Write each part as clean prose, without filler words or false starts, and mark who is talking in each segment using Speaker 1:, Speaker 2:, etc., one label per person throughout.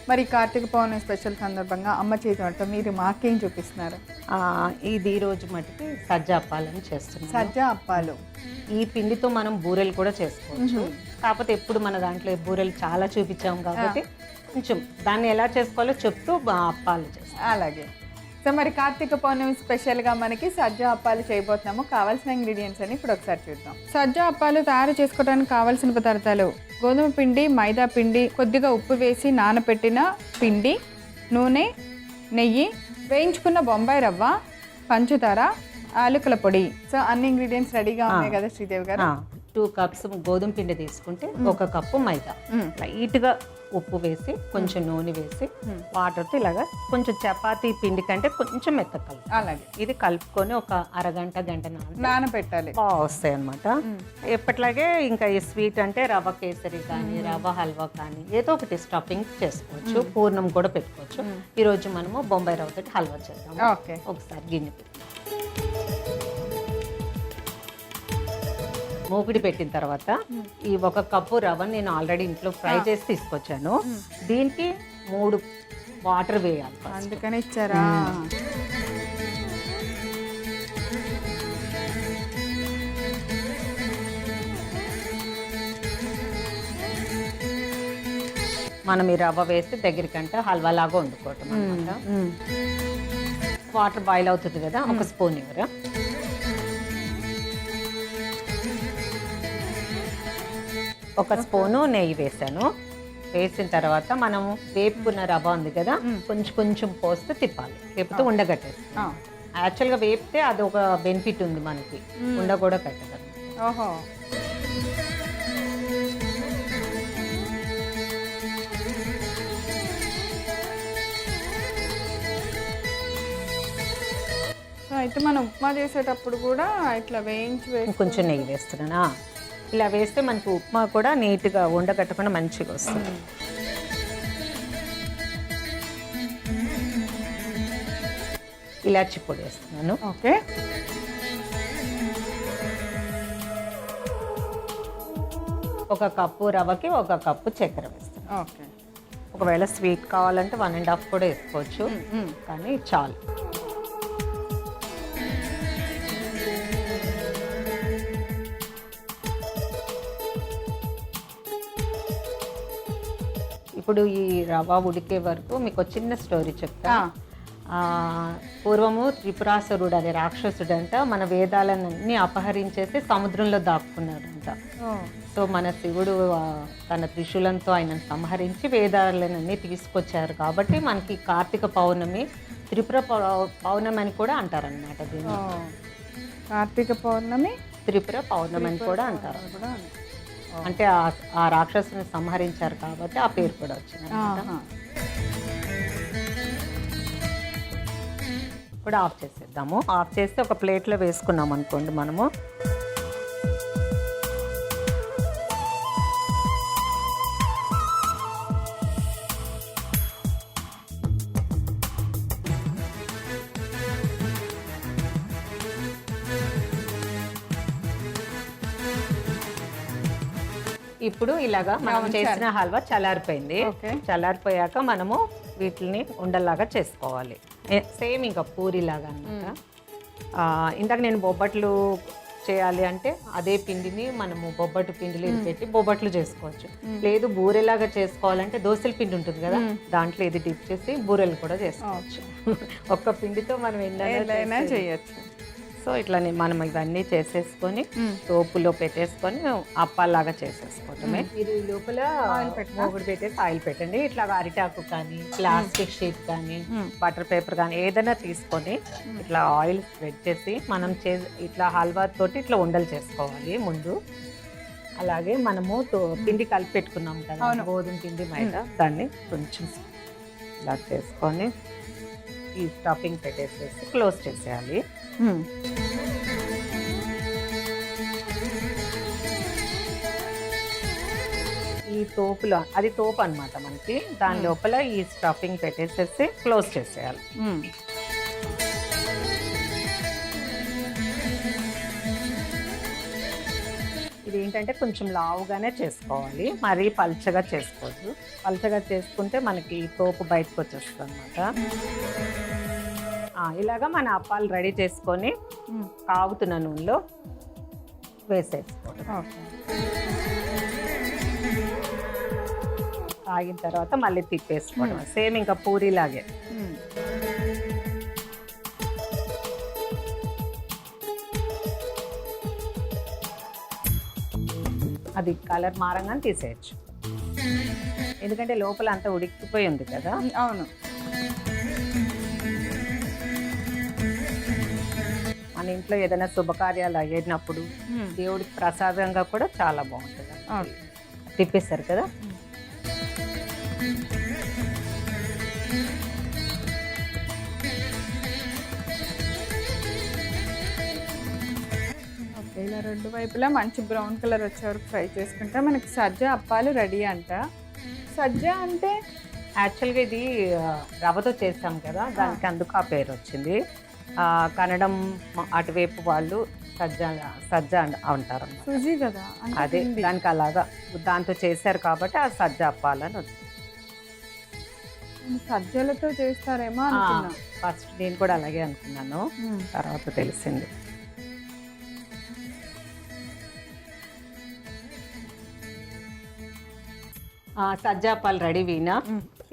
Speaker 1: మరి కార్తీక పౌర్ణమి స్పెషల్ సందర్భంగా అమ్మ చేతి వంట మీరు మాకేం చూపిస్తున్నారు?
Speaker 2: ఇది ఈరోజు మటుకి సజ్జ అప్పాలని చేస్తున్నాం.
Speaker 1: సజ్జ అప్పాలు
Speaker 2: ఈ పిండితో మనం బూరెలు కూడా చేసుకోవచ్చు. కాకపోతే ఎప్పుడు మన దాంట్లో బూరెలు చాలా చూపించాం కాబట్టి కొంచెం దాన్ని ఎలా చేసుకోవాలో చెప్తూ అప్పాలు చేస్తాం.
Speaker 1: అలాగే. సో మరి కార్తీక పౌర్ణమి స్పెషల్గా మనకి సజ్జ అప్పాలు చేయబోతున్నాము. కావాల్సిన ఇంగ్రీడియంట్స్ అని ఇప్పుడు ఒకసారి చూద్దాం. సజ్జ అప్పాలు తయారు చేసుకోవడానికి కావాల్సిన పదార్థాలు: గోధుమ పిండి, మైదా పిండి, కొద్దిగా ఉప్పు వేసి నానబెట్టిన పిండి, నూనె, నెయ్యి, వేయించుకున్న బొంబాయి రవ్వ, పంచదార, యాలకుల పొడి. సో అన్ని ఇంగ్రీడియంట్స్ రెడీగా ఉన్నాయి కదా శ్రీదేవి గారు?
Speaker 2: 2 కప్స్ గోధుమ పిండి తీసుకుంటే 1 కప్పు మైదా, లైట్గా ఉప్పు వేసి కొంచెం నూనె వేసి వాటర్తో ఇలాగా కొంచెం చపాతీ పిండి కంటే కొంచెం మెత్తగా
Speaker 1: అలాగే
Speaker 2: ఇది కలుపుకొని ఒక అరగంట గంట
Speaker 1: నానబెట్టాలి.
Speaker 2: బాగా వస్తాయి అనమాట. ఎప్పట్లాగే ఇంకా ఈ స్వీట్ అంటే రవ్వ కేసరి కానీ రవ్వ హల్వా కానీ ఏదో ఒకటి స్టఫింగ్ చేసుకోవచ్చు, పూర్ణం కూడా పెట్టుకోవచ్చు. ఈరోజు మనము బొంబాయి రవ్వతో హల్వా చేద్దాం.
Speaker 1: ఓకే,
Speaker 2: ఒకసారి గిన్నె పెట్టి మూపిడి పెట్టిన తర్వాత ఈ 1 కప్పు రవ్వ నేను ఆల్రెడీ ఇంట్లో ఫ్రై చేసి తీసుకొచ్చాను. దీనికి 3 వాటర్ వేయాలి.
Speaker 1: అందుకని ఇచ్చారా?
Speaker 2: మనం ఈ రవ్వ వేసి దగ్గరికంటే హల్వా లాగా వండుకోవటం అనమాట. వాటర్ బాయిల్ అవుతుంది కదా, 1 స్పూన్ ఇవ్వరా. ఒక స్పూను నెయ్యి వేసాను. వేసిన తర్వాత మనము వేపుకున్న రవ్వ ఉంది కదా, కొంచెం కొంచెం పోస్తే తిప్పాలి, లేకపోతే ఉండగట్టేస్తాం. యాక్చువల్గా వేపితే అది ఒక బెనిఫిట్ ఉంది మనకి, ఉండ కూడా కట్టదు.
Speaker 1: ఓహో, అయితే మనం ఉప్మా చేసేటప్పుడు కూడా ఇట్లా వేయించి
Speaker 2: కొంచెం నెయ్యి వేస్తున్నానా. ఇలా వేస్తే మనకి ఉప్మా కూడా నీట్గా ఉండగట్టకుండా మంచిగా వస్తుంది. ఇలాచి పొడి వేస్తున్నాను.
Speaker 1: ఓకే,
Speaker 2: 1 కప్పు రవ్వకి 1 కప్పు చక్కెర వేస్తాను.
Speaker 1: ఓకే,
Speaker 2: ఒకవేళ స్వీట్ కావాలంటే 1.5 కూడా వేసుకోవచ్చు, కానీ చాలు. ఇప్పుడు ఈ రవ్వ ఉడికే వరకు మీకు చిన్న స్టోరీ చెప్తా. పూర్వము త్రిపురాసురుడు అనే రాక్షసుడు అంట మన వేదాలన్నీ అపహరించేసి సముద్రంలో దాక్కున్నాడంట. సో మన శివుడు తన త్రిశూలంతో ఆయన సంహరించి వేదాలన్నీ తీసుకొచ్చారు. కాబట్టి మనకి కార్తీక పౌర్ణమి త్రిపుర పౌర్ణమి అని కూడా అంటారనమాట. దీన్ని
Speaker 1: కార్తీక పౌర్ణమి
Speaker 2: త్రిపుర పౌర్ణమి అని కూడా అంటారు. అంటే ఆ రాక్షసుని సంహరించారు కాబట్టి ఆ పేరు కూడా వచ్చింది. ఇప్పుడు ఆఫ్ చేసేద్దాము. ఆఫ్ చేస్తే ఒక ప్లేట్లో వేసుకున్నాం అనుకోండి మనము. ఇప్పుడు ఇలాగా మనం చేసిన హల్వా చల్లారిపోయింది. చల్లారిపోయాక మనము వీటిని ఉండల్లాగా చేసుకోవాలి. సేమ్ ఇంకా పూరిలాగా అన్నమాట. ఇందాక నేను బొబ్బట్లు చేయాలి అంటే అదే పిండిని మనము బొబ్బట్టు పిండిలో పెట్టి బొబ్బట్లు చేసుకోవచ్చు. లేదు బూరెలాగా చేసుకోవాలంటే దోశల పిండి ఉంటుంది కదా, దాంట్లో ఇది డిప్ చేసి బూరెలు కూడా చేసుకోవచ్చు. ఒక్క పిండితో మనం ఎన్నైనా చేయొచ్చు. సో ఇట్లా మనం ఇవన్నీ చేసేసుకొని తోపులో పెట్టేసుకొని అప్పాలాగా చేసేసుకోవటమే. మీరు లోపల మూగుడు పెట్టేసి ఆయిల్ పెట్టండి. ఇట్లా అరిటాకు కానీ ప్లాస్టిక్ షీట్ కానీ బటర్ పేపర్ కానీ ఏదైనా తీసుకొని ఇట్లా ఆయిల్ స్ప్రెడ్ చేసి మనం ఇట్లా హల్వా తోటి ఇట్లా ఉండలు చేసుకోవాలి ముందు. అలాగే మనము పిండి కలిపి పెట్టుకున్నాం కదా, గోధుమ పిండి మైదా, దాన్ని కొంచెం ఇలా చేసుకొని ఈ స్టఫింగ్ పెట్టేసేసి క్లోజ్ చేసేయాలి. ఈ తోపులో అది తోపు అనమాట మనకి, దాని లోపల ఈ స్టఫింగ్ పెట్టేసేసి క్లోజ్ చేసేయాలి. ఇది ఏంటంటే కొంచెం లావుగానే చేసుకోవాలి, మరీ పల్చగా చేసుకోవద్దు. పల్చగా చేసుకుంటే మనకి తోపు బయటకు వచ్చేస్తుంది అనమాట. ఇలాగా మన అప్పాలు రెడీ చేసుకొని కాగుతున్న నూనెలో వేసేసుకోవాలి. కాగిన తర్వాత మళ్ళీ తిప్పేసుకోవడం, సేమ్ ఇంకా పూరీలాగే. అది కలర్ మారంగానే తీసేయచ్చు, ఎందుకంటే లోపల అంతా ఉడికిపోయి ఉంది కదా.
Speaker 1: అవును.
Speaker 2: మన ఇంట్లో ఏదైనా శుభకార్యాలు అయ్యేటప్పుడు దేవుడికి ప్రసాదంగా కూడా చాలా బాగుంటుంది. తిప్పేస్తారు కదా.
Speaker 1: ఇలా రెండు వైపులా మంచి బ్రౌన్ కలర్ వచ్చే వరకు ఫ్రై చేసుకుంటే మనకి సజ్జ అప్పాలు రెడీ అంట. సజ్జ అంటే
Speaker 2: యాక్చువల్గా ఇది రవ్వతో చేస్తాం కదా, దానికి అందుకు ఆ పేరు వచ్చింది. కన్నడం అటువైపు వాళ్ళు సజ్జ సజ్జ అంటారు.
Speaker 1: సుజీ కదా,
Speaker 2: అదే దానికి అలాగా దాంతో చేశారు కాబట్టి ఆ సజ్జ అప్పాలని వచ్చింది.
Speaker 1: సజ్జలతో చేస్తారేమో అనుకున్నా.
Speaker 2: ఫస్ట్ నేను కూడా అలాగే అనుకున్నాను, తర్వాత తెలిసింది. సజ్జాపాలు రెడీ వీనా.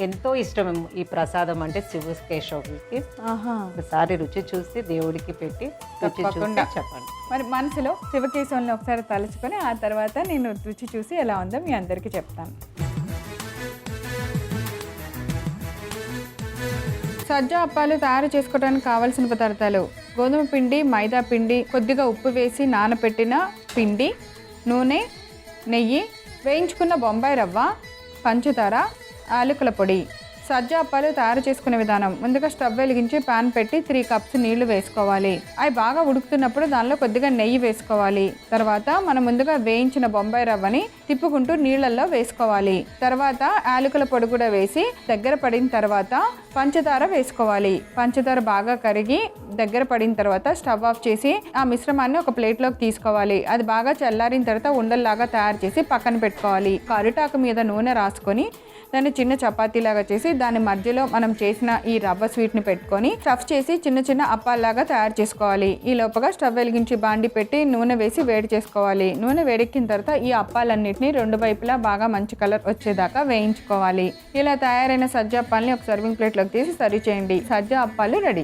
Speaker 2: ఎంతో ఇష్టం ఈ ప్రసాదం అంటే శివ కేశవుడికి. ఒకసారి రుచి చూసి దేవుడికి పెట్టి రుచి చూసి చెప్పండి.
Speaker 1: మరి మనసులో శివకేశవుని ఒకసారి తలుచుకొని ఆ తర్వాత నేను రుచి చూసి ఎలా ఉందో మీ అందరికీ చెప్తాను. సజ్జ అప్పాలు తయారు చేసుకోవడానికి కావాల్సిన పదార్థాలు: గోధుమ పిండి, మైదా పిండి, కొద్దిగా ఉప్పు వేసి నానబెట్టిన పిండి, నూనె, నెయ్యి, వేయించుకున్న బొంబాయి రవ్వ, పంచదార, యాలకుల పొడి. సజ్జ అప్పాలు తయారు చేసుకునే విధానం: ముందుగా స్టవ్ వెలిగించి పాన్ పెట్టి 3 కప్స్ నీళ్లు వేసుకోవాలి. అవి బాగా ఉడుకుతున్నప్పుడు దానిలో కొద్దిగా నెయ్యి వేసుకోవాలి. తర్వాత మనం ముందుగా వేయించిన బొంబాయి రవ్వని తిప్పుకుంటూ నీళ్ళల్లో వేసుకోవాలి. తర్వాత యాలకుల పొడి కూడా వేసి దగ్గర పడిన తర్వాత పంచదార వేసుకోవాలి. పంచదార బాగా కరిగి దగ్గర పడిన తర్వాత స్టవ్ ఆఫ్ చేసి ఆ మిశ్రమాన్ని ఒక ప్లేట్లోకి తీసుకోవాలి. అది బాగా చల్లారిన తర్వాత ఉండల్లాగా తయారు చేసి పక్కన పెట్టుకోవాలి. అరిటాకు మీద నూనె రాసుకొని దాన్ని చిన్న చపాతీలాగా చేసి దాని మధ్యలో మనం చేసిన ఈ రవ్వ స్వీట్ని పెట్టుకొని స్టఫ్ చేసి చిన్న చిన్న అప్పాల్లాగా తయారు చేసుకోవాలి. ఈ లోపల స్టవ్ వెలిగించి బాండి పెట్టి నూనె వేసి వేడి చేసుకోవాలి. నూనె వేడెక్కిన తర్వాత ఈ అప్పాలన్నింటినీ రెండు వైపులా బాగా మంచి కలర్ వచ్చేదాకా వేయించుకోవాలి. ఇలా తయారైన సజ్జ అప్పాలని ఒక సర్వింగ్ ప్లేట్లోకి తీసి సర్వ్ చేయండి. సజ్జ అప్పాలు రెడీ.